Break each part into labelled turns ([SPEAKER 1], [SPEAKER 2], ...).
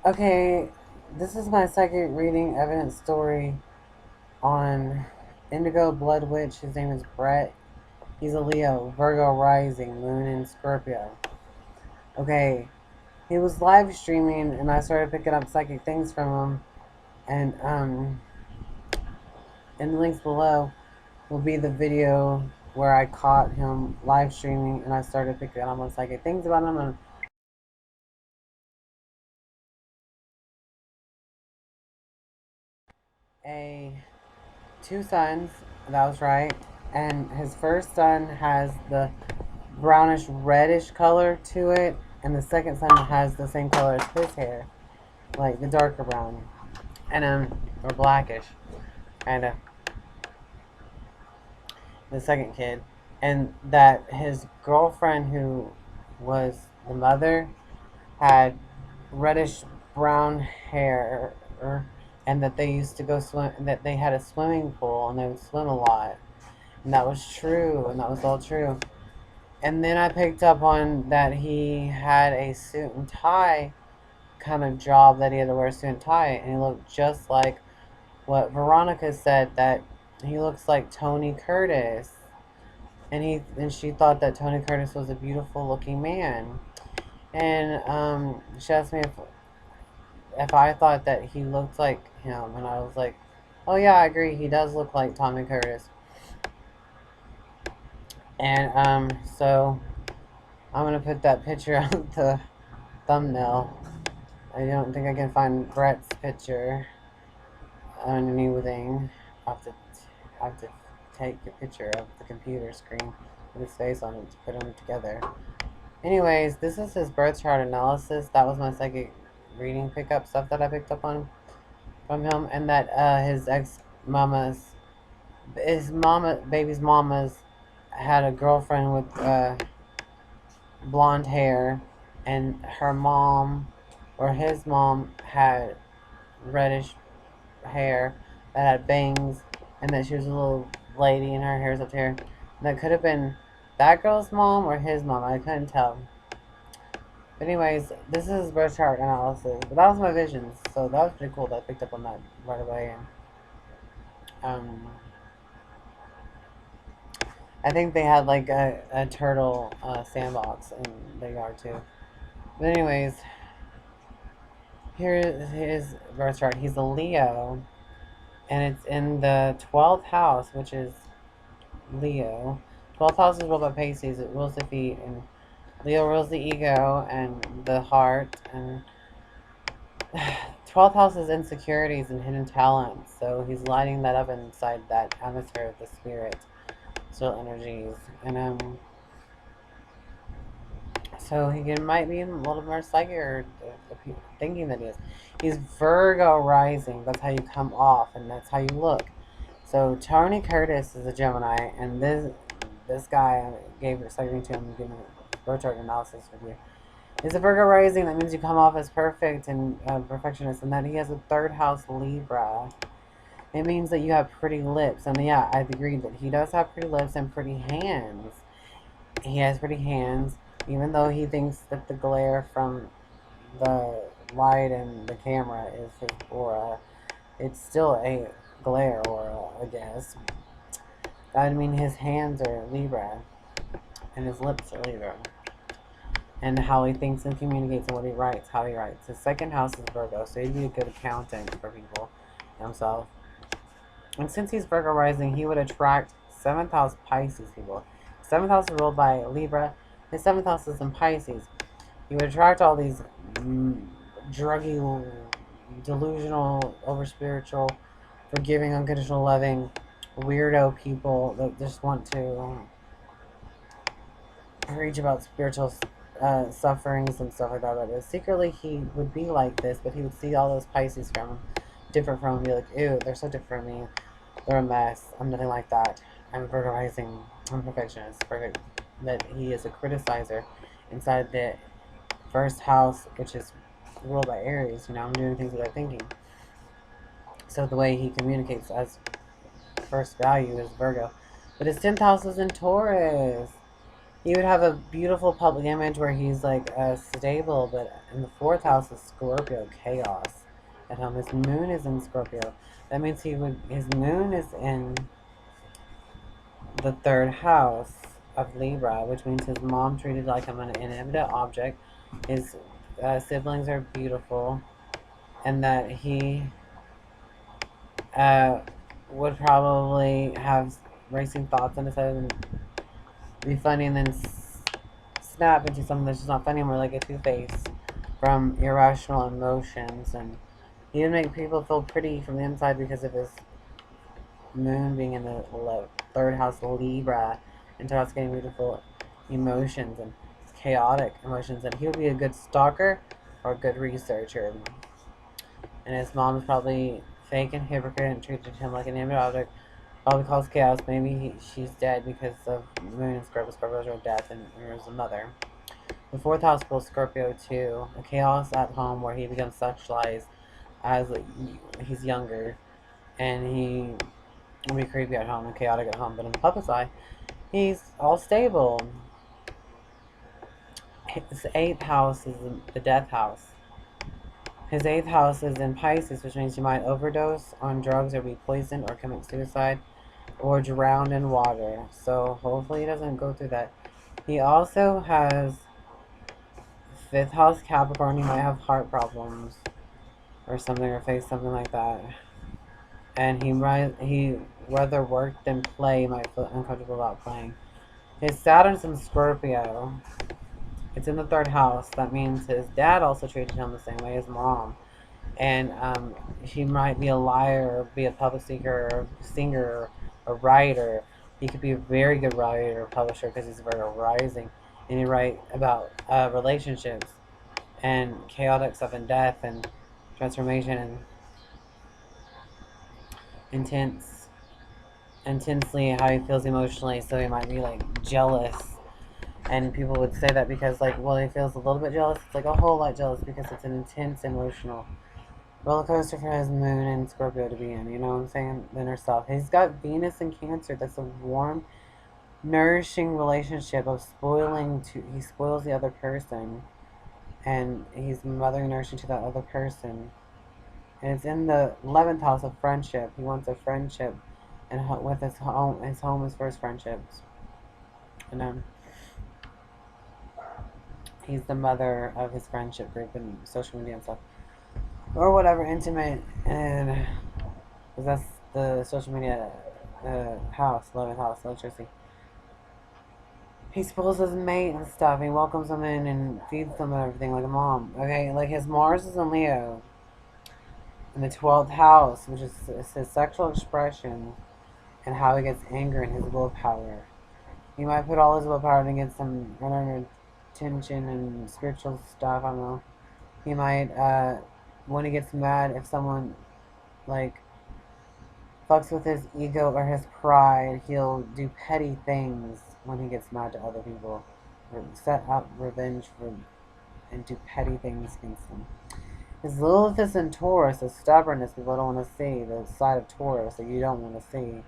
[SPEAKER 1] Okay, this is my second reading evidence story on Indigo Blood Witch. His name is Brett. He's a Leo, Virgo rising, Moon in Scorpio. Okay, he was live streaming and I started picking up psychic things from him. And in the links below will be the video where I caught him live streaming and I started picking up on psychic things about him. And a two sons, that was right. And his first son has the brownish reddish color to it, and the second son has the same color as his hair, like the darker brown, and or blackish, kind of. The second kid, and that his girlfriend, who was the mother, had reddish brown hair, and that they used to go swim. That they had a swimming pool and they would swim a lot, and that was true, and that was all true. And then I picked up on that he had a suit and tie kind of job, that he had to wear a suit and tie, and he looked just like what Veronica said, that he looks like Tony Curtis. And she thought that Tony Curtis was a beautiful looking man. And she asked me if I thought that he looked like him, and I was like, oh yeah, I agree, he does look like Tommy Curtis. And so I'm gonna put that picture on the thumbnail. I don't think I can find Brett's picture on anything. I have to take a picture of the computer screen with his face on it to put them together. Anyways, this is his birth chart analysis. That was my psychic reading pickup stuff that I picked up on from him, and that his baby's mamas had a girlfriend with blonde hair, and her mom or his mom had reddish hair that had bangs, and that she was a little lady and her hair's up here. And that could have been that girl's mom or his mom. I couldn't tell. But anyways, this is birth chart analysis. But that was my visions, so that was pretty cool that I picked up on that right away. And I think they had like a turtle sandbox in their yard too. But anyways, here is his birth chart. He's a Leo, and it's in the 12th house, which is Leo. 12th house is ruled by Pisces. It rules the feet, and Leo rules the ego and the heart. And 12th house is insecurities and hidden talents. So he's lighting that up inside that atmosphere of the spirit, still energies. And so he might be a little more psychic, or thinking that he is. He's Virgo rising. That's how you come off, and that's how you look. So Tony Curtis is a Gemini, and this guy, I gave a second to him, giving a birth chart analysis review. He's a Virgo rising. That means you come off as perfect and perfectionist, and that he has a third house Libra. It means that you have pretty lips, and yeah, I agree that he does have pretty lips and pretty hands. He has pretty hands, even though he thinks that the glare from the light and the camera is his aura. It's still a glare aura, I guess. I mean, his hands are Libra, and his lips are Libra. And how he thinks and communicates, and what he writes, how he writes. His second house is Virgo, so he'd be a good accountant for people himself. And since he's Virgo rising, he would attract 7th house Pisces people. 7th house is ruled by Libra. His 7th house is in Pisces. He would attract all these druggy, delusional, over-spiritual, forgiving, unconditional, loving, weirdo people that just want to preach about spiritual sufferings and stuff like that. But secretly, he would be like this, but he would see all those Pisces from him, different from him, be like, ew, they're so different from me. They're a mess. I'm nothing like that. I'm Virgo rising. I'm a perfectionist. Perfect. That he is a criticizer inside the first house, which is ruled by Aries. I'm doing things without thinking. So the way he communicates as first value is Virgo. But his 10th house is in Taurus. He would have a beautiful public image where he's like stable, but in the fourth house is Scorpio, chaos. At home, his moon is in Scorpio. That means his moon is in the third house of Libra, which means his mom treated like him an inanimate object. His siblings are beautiful, and that he uh, would probably have racing thoughts in his head and be funny, and then snap into something that's just not funny anymore, like a two-face from irrational emotions. And he would make people feel pretty from the inside because of his moon being in the third house Libra, and so it's getting beautiful emotions and chaotic emotions. And he would be a good stalker or a good researcher. And his mom is probably fake and hypocrite and treated him like an inanimate object. Probably caused chaos. Maybe she's dead because of moon and Scorpio. Scorpio's her death, and there's a mother. The fourth house was Scorpio too. A chaos at home where he becomes sexualized as he's younger, and he will be creepy at home and chaotic at home. But in the public's eye, he's all stable. His eighth house is the death house. His eighth house is in Pisces, which means you might overdose on drugs or be poisoned or commit suicide or drown in water. So hopefully he doesn't go through that. He also has fifth house Capricorn. He might have heart problems or something, or face something like that. And he rather work than play, might feel uncomfortable about playing. His Saturn's in Scorpio. It's in the third house. That means his dad also treated him the same way as mom. And he might be a liar, or be a public speaker, or singer, or a writer. He could be a very good writer or publisher because he's Virgo rising. And he write about relationships and chaotic stuff and death and transformation and intensely how he feels emotionally. So he might be like jealous, and people would say that because like, well, he feels a little bit jealous. It's like a whole lot jealous because it's an intense emotional roller coaster for his moon and Scorpio to be in. You know what I'm saying? The inner self. He's got Venus in Cancer. That's a warm, nourishing relationship of spoiling. He spoils the other person, and he's mothering nourishing to that other person. And it's in the 11th house of friendship. He wants a friendship, and with his home is for his friendships. And he's the mother of his friendship group and social media and stuff, or whatever, intimate, and because that's the social media house, 11th house, electricity. He spoils his mate and stuff. He welcomes them in and feeds them and everything like a mom. Okay, like his Mars is in Leo in the 12th house, which is his sexual expression and how he gets anger and his willpower. He might put all his willpower to get some unearned tension and spiritual stuff. I don't know. He might, when he gets mad, if someone like fucks with his ego or his pride, he'll do petty things when he gets mad to other people, or set up revenge and do petty things against them. His Lilith is in Taurus, the stubbornness people don't want to see, the side of Taurus that you don't want to see.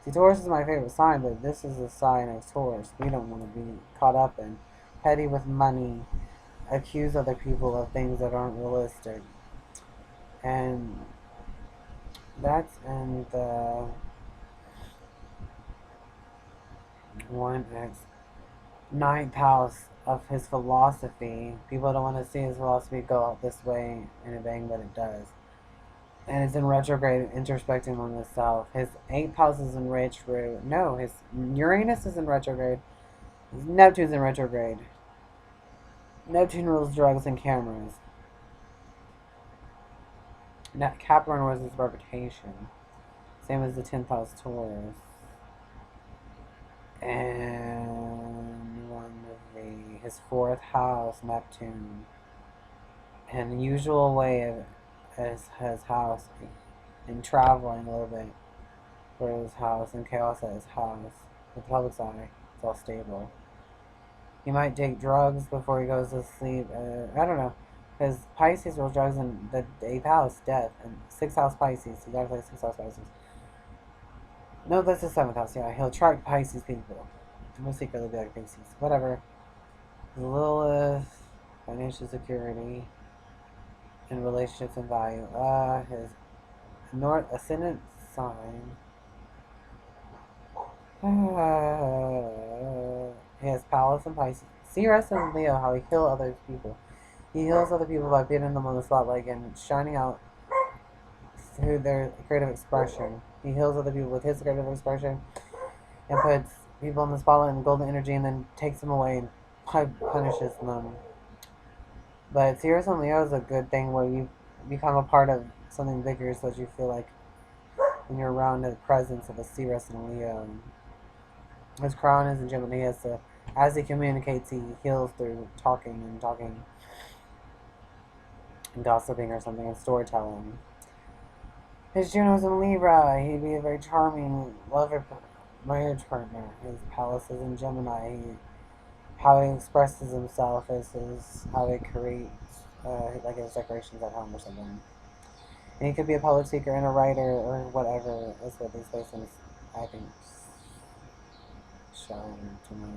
[SPEAKER 1] See, Taurus is my favorite sign, but this is the sign of Taurus we don't want to be caught up in. Petty with money, accuse other people of things that aren't realistic. And that's in the 9th house of his philosophy. People don't want to see his philosophy go out this way in a bang, but it does. And it's in retrograde, introspecting on himself. His 8th house is in retrograde. No, his Uranus is in retrograde. His Neptune's in retrograde. Neptune rules drugs and cameras. Capricorn was his reputation. Same as the 10th house Taurus. And his 4th house, Neptune. And the usual way of his house, and traveling a little bit for his house, and chaos at his house. The public's eye, it's all stable. He might take drugs before he goes to sleep. I don't know. Because Pisces rules drugs in the 8th house, death. And 6th house Pisces. He definitely 6th house Pisces. No, that's the 7th house. Yeah, he'll attract Pisces people. We'll secretly be like Pisces. Whatever. Lilith, financial security, and relationships and value. His North Ascendant sign. He has Palace and Pisces. See, rest in Leo, how he heals other people. He heals other people by putting them on the spotlight and shining out through their creative expression. He heals other people with his creative expression and puts people in the spotlight and golden energy and then takes them away and punishes them. But Sirius and Leo is a good thing where you become a part of something bigger so that you feel like when you're around the presence of a Sirius and Leo. His crown is in Gemini, as he communicates, he heals through talking and gossiping or something, and storytelling. His Juno's in Libra. He'd be a very charming lover, marriage partner. His palace is in Gemini. How he expresses himself is how he creates, like his decorations at home or something. And he could be a public speaker and a writer or whatever is what these places, I think, showing to me.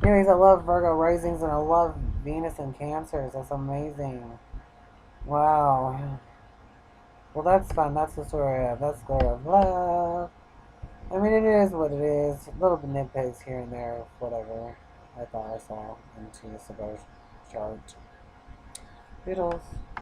[SPEAKER 1] Anyways, I love Virgo risings and I love Venus and Cancers. That's amazing. Wow. Well, that's fun. That's the story of. That's the story of love. I mean, it is what it is. Little nitpicks here and there, whatever. I thought I saw into the birth chart. Beatles.